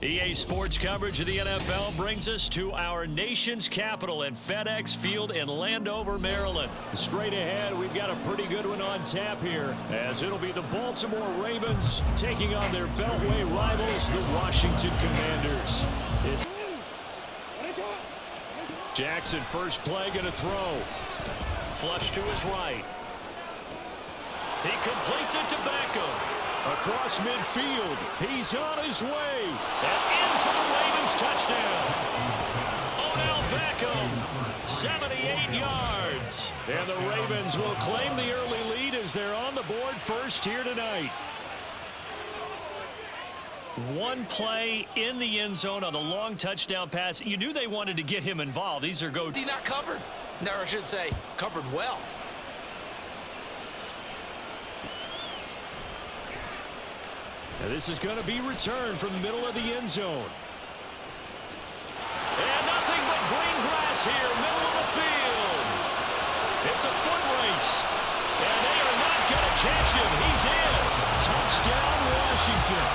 EA Sports coverage of the NFL brings us to our nation's capital at FedEx Field in Landover, Maryland. Straight ahead, we've got a pretty good one on tap here, as it'll be the Baltimore Ravens taking on their Beltway rivals, the Washington Commanders. It's Jackson, first play, going to throw. Flush to his right. He completes it to Beckham. Across midfield, he's on his way. And in for the Ravens touchdown. Odell Beckham, 78 yards. And the Ravens will claim the early lead as they're on the board first here tonight. One play in the end zone on the long touchdown pass. You knew they wanted to get him involved. These are go. He not covered. No, I should say covered well. Now this is going to be returned from the middle of the end zone. And nothing but green grass here, middle of the field. It's a foot race. And they are not going to catch him. He's in. Touchdown, Washington.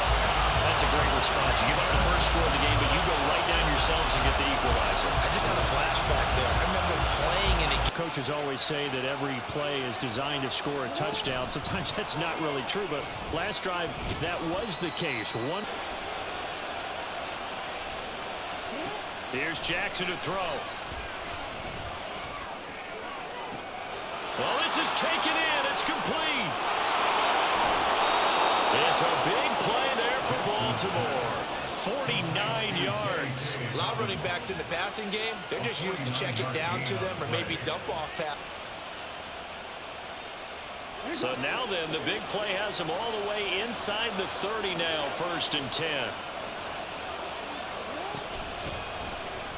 That's a great response. You give up the first score of the game, but you go right down yourselves and get the equalizer. I just had a flashback there. I remember playing in a game. Coaches always say that every play is designed to score a touchdown. Sometimes that's not really true, but last drive, that was the case. Here's Jackson to throw. Well, this is taken in. It's complete. It's a big play there for Baltimore. 49 yards. A lot of running backs in the passing game, they're just used to check it down to them or maybe dump off pass. So now then, the big play has him all the way inside the 30 now, 1st and 10.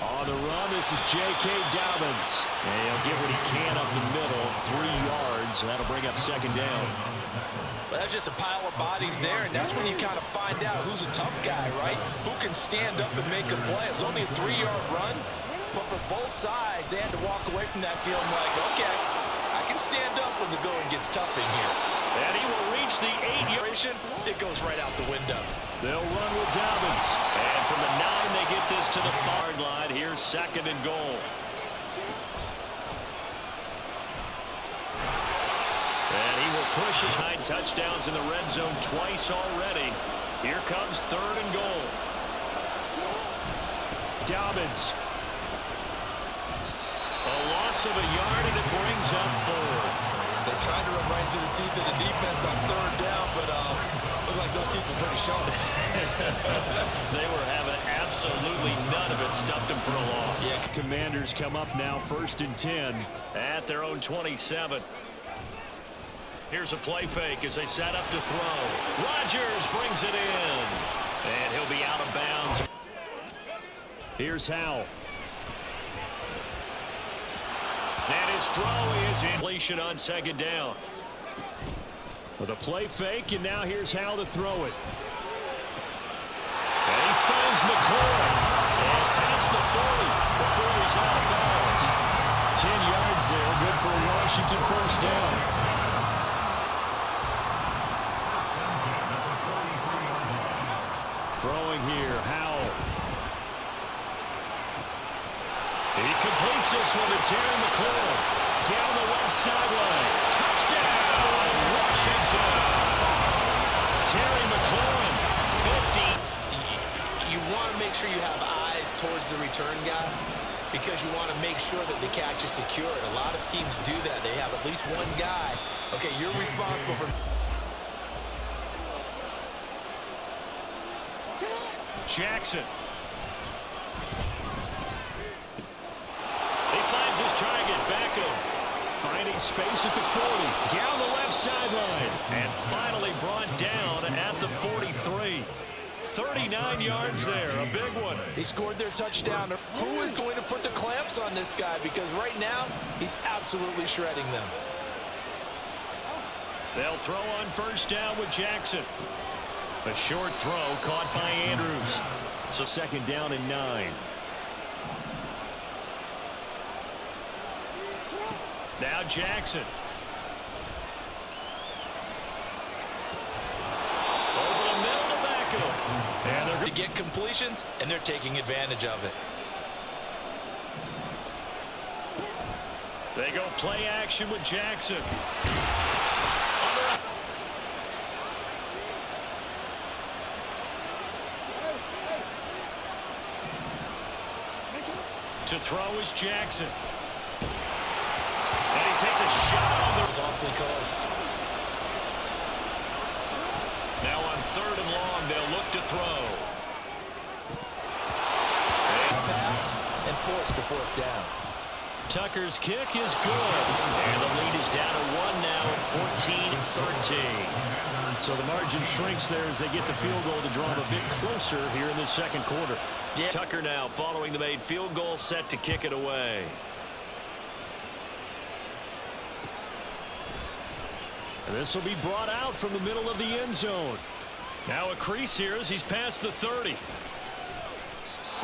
On the run, this is J.K. Dobbins. And he'll get what he can up the middle, 3 yards. That'll bring up 2nd down. Well, that's just a pile of bodies there, and that's when you kind of find out who's a tough guy, right? Who can stand up and make a play. It's only a 3-yard run, but for both sides, they had to walk away from that feeling like, okay, I can stand up when the going gets tough in here. And he will reach the 8-yard. It goes right out the window. They'll run with Dobbins. And from the 9, they get this to the far line. Here's 2nd and goal. And he will push his 9 touchdowns in the red zone twice already. Here comes 3rd and goal. Dobbins. A loss of a yard, and it brings up 4th. They tried to run right into the teeth of the defense on 3rd down, but looked like those teeth were pretty sharp. They were having absolutely none of it. Stuffed them for a loss. Yeah. Commanders come up now 1st and 10 at their own 27. Here's a play fake as they set up to throw. Rodgers brings it in. And he'll be out of bounds. Here's Howell. And his throw is completion on 2nd down. With a play fake, and now here's Howell to throw it. And he finds McCoy. And past the 40 before he's out of bounds. 10 yards there, good for a Washington 1st down. Throwing here, Howell. He completes this one to Terry McLaurin. Down the left sideline. Touchdown, Washington. Terry McLaurin, 50. You want to make sure you have eyes towards the return guy because you want to make sure that the catch is secured. A lot of teams do that. They have at least one guy. Okay, you're responsible for... Jackson. He finds his target, Beckham. Finding space at the 40. Down the left sideline. And finally brought down at the 43. 39 yards there, a big one. They scored their touchdown. Who is going to put the clamps on this guy? Because right now, he's absolutely shredding them. They'll throw on 1st down with Jackson. A short throw caught by Andrews. So 2nd down and 9. Now Jackson. Over the middle to Beckham. And they're to get completions, and they're taking advantage of it. They go play action with Jackson. To throw is Jackson. And he takes a shot on the... It's awfully close. Now on 3rd and long, they'll look to throw. Pass and forced the 4th down. Tucker's kick is good. And the lead is down to 1 now at 14-13. So the margin shrinks there as they get the field goal to draw them a bit closer here in the 2nd quarter. Yeah. Tucker now following the made field goal, set to kick it away. And this will be brought out from the middle of the end zone. Now a crease here as he's past the 30.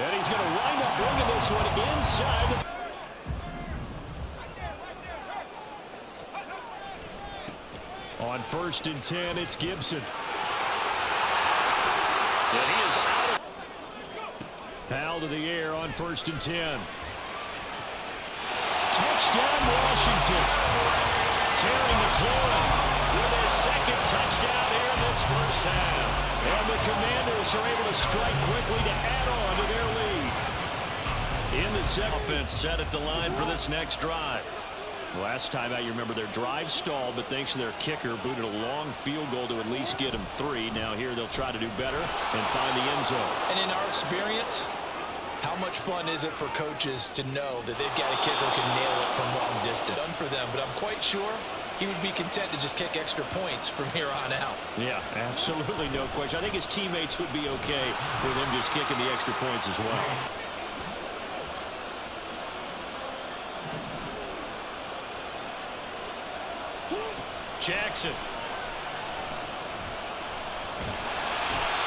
And he's going to wind up bringing this one inside. On 1st and 10, it's Gibson. And he is out. Foul to the air on 1st and 10. Touchdown, Washington. Terry McLaurin with his 2nd touchdown here in this 1st half. And the Commanders are able to strike quickly to add on to their lead. In the 2nd, offense set at the line for this next drive. Last time out, you remember their drive stalled, but thanks to their kicker, booted a long field goal to at least get them 3. Now here they'll try to do better and find the end zone. And in our experience, how much fun is it for coaches to know that they've got a kicker who can nail it from long distance? Done for them, but I'm quite sure he would be content to just kick extra points from here on out. Yeah, absolutely no question. I think his teammates would be okay with him just kicking the extra points as well. Jackson.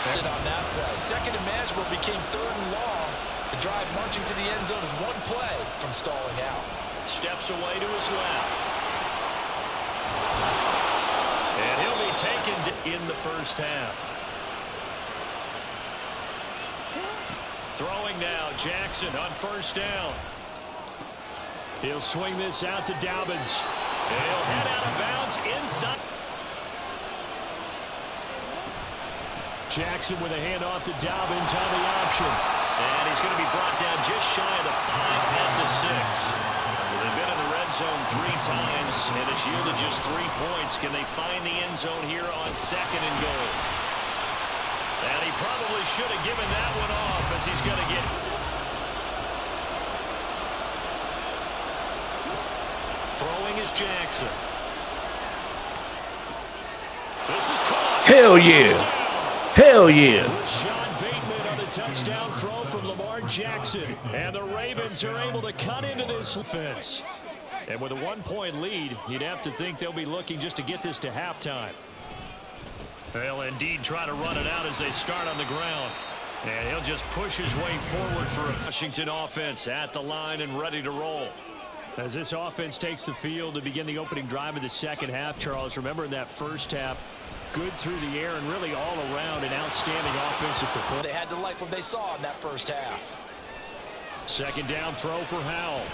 On that play. 2nd and manageable became 3rd and long. The drive marching to the end zone is 1 play from stalling out. Steps away to his left. And he'll be taken in the 1st half. Throwing now, Jackson on 1st down. He'll swing this out to Dobbins. He'll head out of bounds inside. Jackson with a handoff to Dobbins on the option. And he's going to be brought down just shy of the 5 at the 6. They've been in the red zone 3 times, and it's yielded just 3 points. Can they find the end zone here on 2nd and goal? And he probably should have given that one off as he's going to get it. Throwing is Jackson. This is caught. Hell yeah. Hell yeah. Sean Bateman on the touchdown throw from Lamar Jackson. And the Ravens are able to cut into this offense. And with a 1-point lead, you'd have to think they'll be looking just to get this to halftime. They'll indeed try to run it out as they start on the ground. And he'll just push his way forward for a Washington offense at the line and ready to roll. As this offense takes the field to begin the opening drive of the 2nd half, Charles, remember in that 1st half, good through the air and really all around an outstanding offensive performance. They had to like what they saw in that 1st half. 2nd down throw for Howell.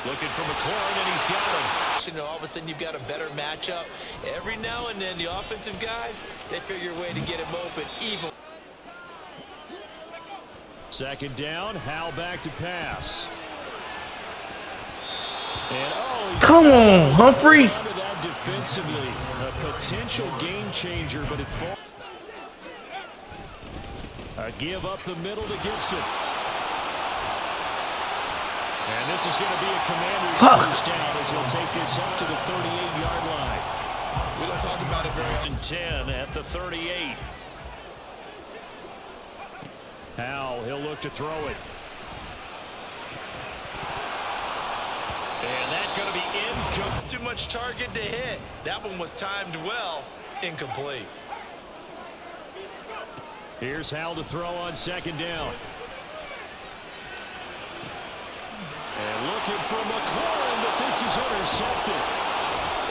Looking for McLaurin, and he's got him. You know, all of a sudden you've got a better matchup. Every now and then the offensive guys, they figure a way to get him open even. 2nd down, Howell back to pass. And come on, Humphrey. That defensively, a potential game changer, but it falls. A give up the middle to Gibson. And this is going to be a Commander's first down as he'll take this up to the 38-yard line. We don't talk about it very often. 10 at the 38. Howell, he'll look to throw it. And that's going to be incomplete. Too much target to hit. That one was timed well. Incomplete. Here's Howell to throw on 2nd down. And looking for McLaurin, but this is intercepted.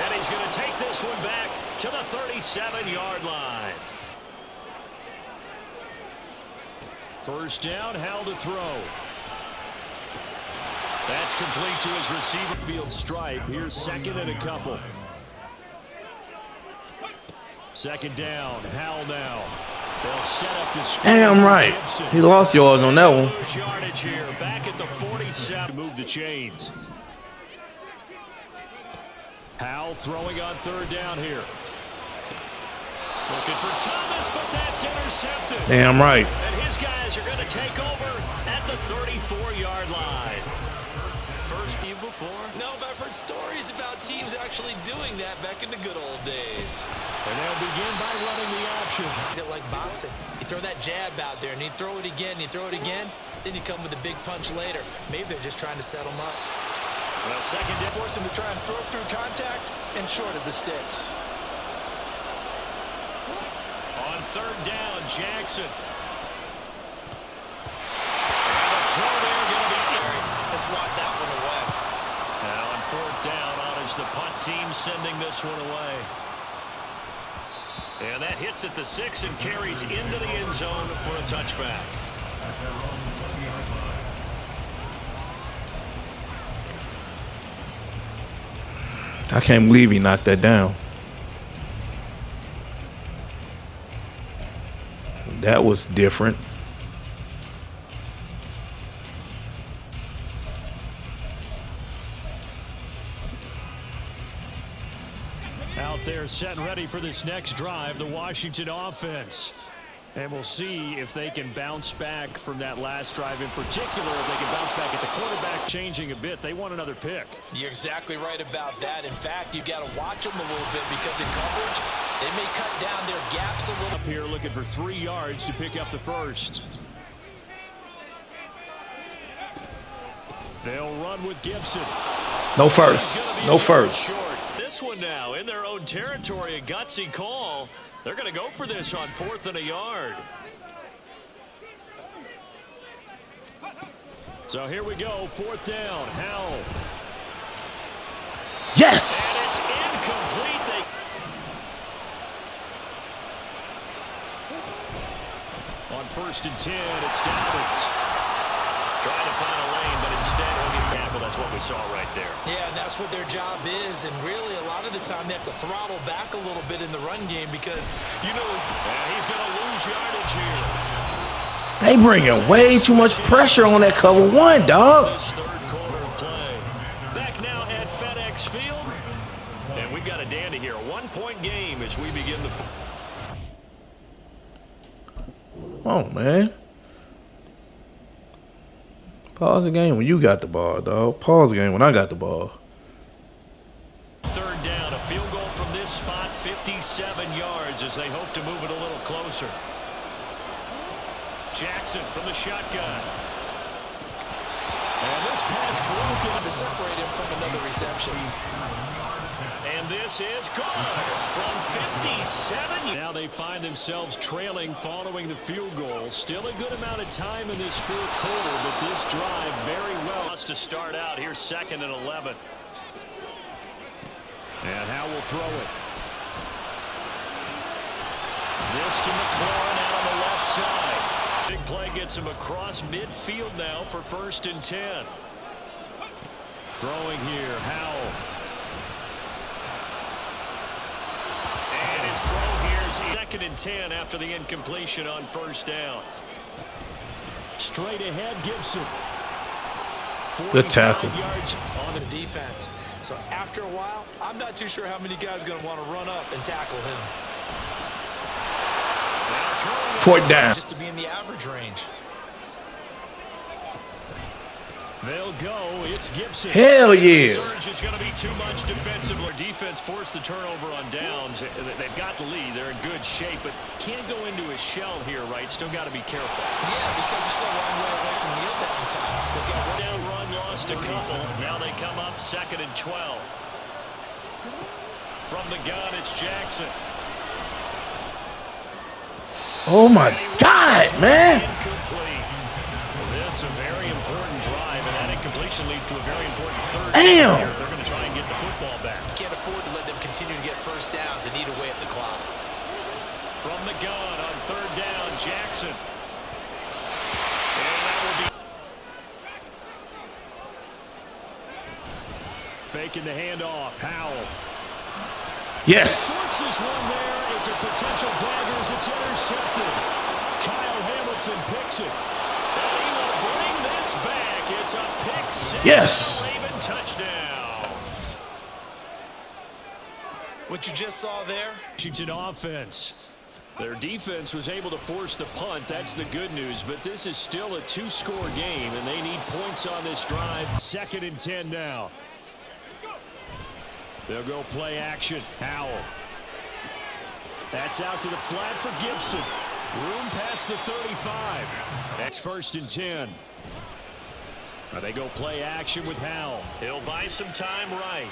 And he's going to take this one back to the 37-yard line. First down, Howell to throw. That's complete to his receiver field stripe. Here's second and a couple. Second down, Howell now. They'll set up the screen. Damn right. He lost yards on that one. Yardage here, back at the 47. Move the chains. Howell throwing on third down here. Looking for Thomas, but that's intercepted. Damn right. And his guys are going to take over at the 34-yard line. First view before. No, I've heard stories about teams actually doing that back in the good old days. And they'll begin by running the option. Like boxing. You throw that jab out there, and you throw it again, you throw it again, then you come with a big punch later. Maybe they're just trying to set them up. Well, second down. Force him to try and throw through contact and short of the sticks. On third down, Jackson. And the throw there going to be carried. Let's lock that one away. Now on fourth down, is the punt team sending this one away. And that hits at the 6 and carries into the end zone for a touchback. I can't believe he knocked that down. That was different. Out there set and ready for this next drive, the Washington offense. And we'll see if they can bounce back from that last drive in particular. If they can bounce back at the quarterback changing a bit. They want another pick. You're exactly right about that. In fact, you've got to watch them a little bit because in coverage, they may cut down their gaps a little. Up here looking for 3 yards to pick up the first. They'll run with Gibson. No first. No first. Short. This one now in their own territory, a gutsy call. They're going to go for this on 4th and a yard. So here we go, 4th down. Howell. Yes. And it's incomplete. On 1st and 10, it's Dobbins. Trying to find a lane, but instead he'll get tackled. That's what we saw right there. Yeah, and that's what their job is. And really, a lot of the time, they have to throttle back a little bit in the run game because, you know, he's going to lose yardage here. They bringing way too much pressure on that cover one, dog. This third quarter of play. Back now at FedEx Field. And we've got a dandy here. A 1-point game as we begin the... Oh, man. Pause the game when you got the ball, dog. Pause the game when I got the ball. Third down, a field goal from this spot, 57 yards as they hope to move it a little closer. Jackson from the shotgun. And this pass broken to separate him from another reception. And this is good from 57. Now they find themselves trailing following the field goal. Still a good amount of time in this 4th quarter, but this drive very well to start out. Here's 2nd and 11. And Howell will throw it. This to McLaurin out on the left side. Big play gets him across midfield now for 1st and 10. Throwing here, Howell. And his throw here is 2nd and 10 after the incompletion on 1st down. Straight ahead, Gibson. Good tackle. Yards on the defense. So after a while, I'm not too sure how many guys are going to want to run up and tackle him. 4th down. Just to be in the average range. They'll go. It's Gibson. Hell yeah. Surge is going to be too much defensive. Our defense forced the turnover on downs. They've got the lead. They're in good shape, but can't go into a shell here, right? Still got to be careful. Yeah, because they're still a long way away from kneel down time. So they got one down run, lost a couple. Now they come up 2nd and 12. From the gun, it's Jackson. Oh, my God, man. Incomplete. This a very important drive, and that incompletion leads to a very important 3rd. Damn. They're going to try and get the football back. You can't afford to let them continue to get 1st downs and eat away at the clock. From the gun on 3rd down, Jackson. faking the handoff. Howell. Yes. Forces one there. It's a potential dagger as it's intercepted. Kyle Hamilton picks it. And he will bring this back. It's a pick six. Yes. Raven touchdown. What you just saw there? Washington offense. Their defense was able to force the punt. That's the good news. But this is still a two-score game, and they need points on this drive. 2nd and 10 now. They'll go play action. Howell. That's out to the flat for Gibson. Room past the 35. That's 1st and 10. Now they go play action with Howell. He'll buy some time right.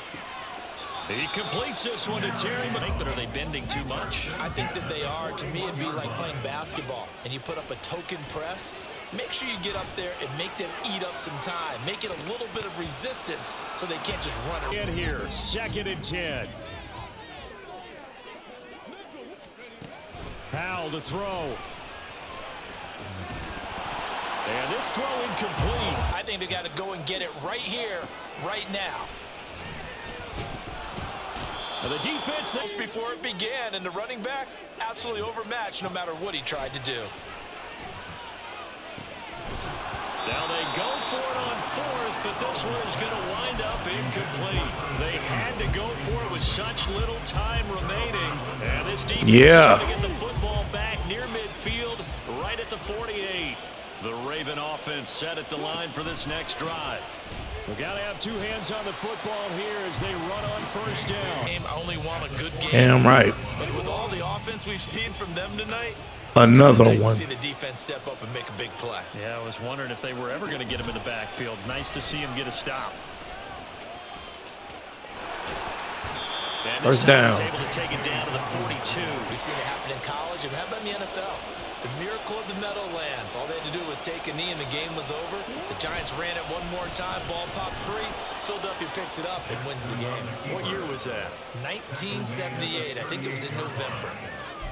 He completes this one to Terry. But are they bending too much? I think that they are. To me, it'd be like playing basketball, and you put up a token press. Make sure you get up there and make them eat up some time. Make it a little bit of resistance so they can't just run it. In here, 2nd and 10. Howell to throw. And this throw incomplete. I think they got to go and get it right here, right now. Now the defense Before it began, and the running back absolutely overmatched no matter what he tried to do. Now they go for it on 4th, but this one is going to wind up incomplete. They had to go for it with such little time remaining. And this defense is going to get the football back near midfield, right at the 48. The Raven offense set at the line for this next drive. We got to have 2 hands on the football here as they run on 1st down. I only want a good game. Damn right. But with all the offense we've seen from them tonight, Another nice one. to see the defense step up and make a big play. Yeah, I was wondering if they were ever going to get him in the backfield. Nice to see him get a stop. First down. He's able to take it down to the 42. We've seen it happen in college, and how about in the NFL? The miracle of the Meadowlands. All they had to do was take a knee, and the game was over. The Giants ran it one more time. Ball popped free. Philadelphia picks it up and wins the game. What year was that? 1978. I think it was in November.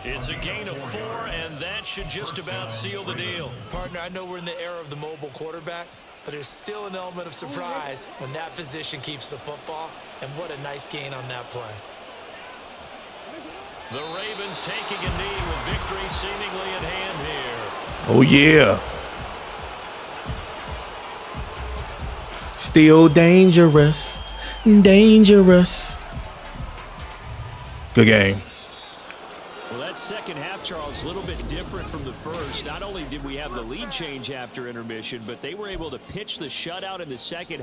It's a gain of 4, and that should just about seal the deal. Partner, I know we're in the era of the mobile quarterback, but there's still an element of surprise when that position keeps the football, and what a nice gain on that play. The Ravens taking a knee with victory seemingly at hand here. Oh, yeah. Still dangerous. Dangerous. Good game. Well, that second half, Charles, a little bit different from the first. Not only did we have the lead change after intermission, but they were able to pitch the shutout in the second